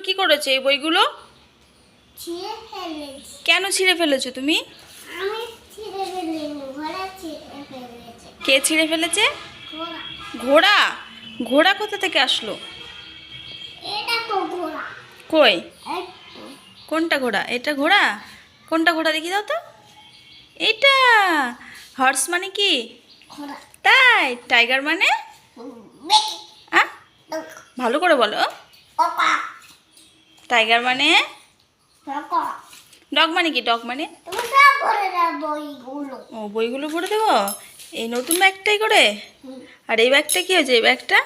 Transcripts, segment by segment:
কি করেছে এই বইগুলো? ছিঁড়ে ফেলেছি। কেন ছিঁড়ে ফেলেছো তুমি? আমি ছিঁড়ে ফেলিনি, ঘোড়া ছিঁড়ে ফেলেছে। কে ছিঁড়ে ফেলেছে? ঘোড়া। ঘোড়া? ঘোড়া কোথা থেকে আসলো? এটা তো ঘোড়া। কই? এই তো। কোনটা ঘোড়া? এটা ঘোড়া? কোনটা ঘোড়া দেখি দাও তো। এটা হর্স মানে কি? ঘোড়া। তাই? টাইগার মানে? বেটি। আ ভালো করে বলো। ওকা। টাইগার মানে? ওকা। ডগ মানে কি? ডগ মানে? তুমি সব পড়ে দাও বইগুলো। ও বইগুলো পড়ে দেবো এই নতুন ব্যাগটাই করে। আর এই ব্যাগটা কি হয়েছে? এই ব্যাগটা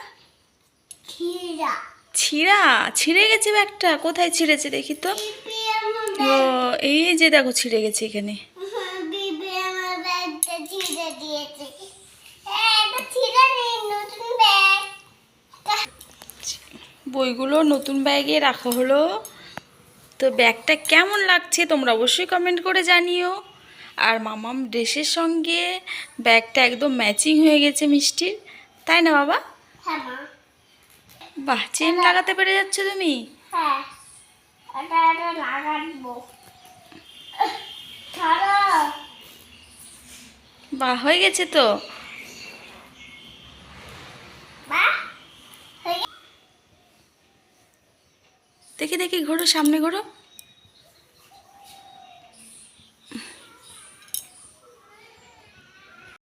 ছিঁড়া। ছিঁড়া? ছিঁড়ে গেছে ব্যাগটা? কোথায় ছিঁড়েছে দেখি তো। বিবি আমার ও ব্যাগ। এই যে দেখো ছিঁড়ে গেছে এখানে। বিবি আমার ব্যাগটা ছিঁড়ে দিয়েছে। এটা ছিঁড়ে নেই, নতুন ব্যাগ। বইগুলো নতুন ব্যাগে রাখা হলো। তো ব্যাগটা কেমন লাগছে তোমরা অবশ্যই কমেন্ট করে জানিও। আর মামাম ড্রেসের সঙ্গে ব্যাগটা একদম ম্যাচিং হয়ে গেছে মিষ্টির, তাই না বাবা? হ্যাঁ মা। বাহ, চেন লাগাতে পেরে যাচ্ছ তুমি। হ্যাঁ, এটা লাগাবো। ছাড়ো। বাহ, হয়ে গেছে তো। মা, দেখি দেখি ঘোরো, সামনে ঘোরো।